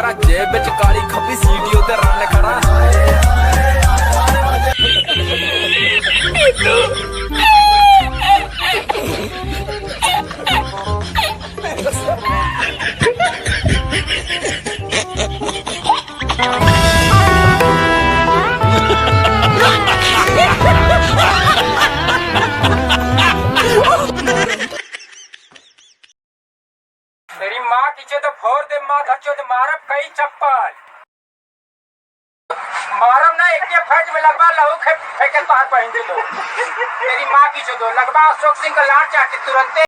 करा जेब विच काली खब्बी सीटीओ ते रन खड़ा तेरी माँ पीछे तो फोड़ दे माँ धच्चो तो मारब कई चप्पल मारब ना एक के फट में लगवा लहू फेंके पार पहन के दो तेरी माँ पीछे दो लगवा अशोक सिंह का लाट चाटे तुरंत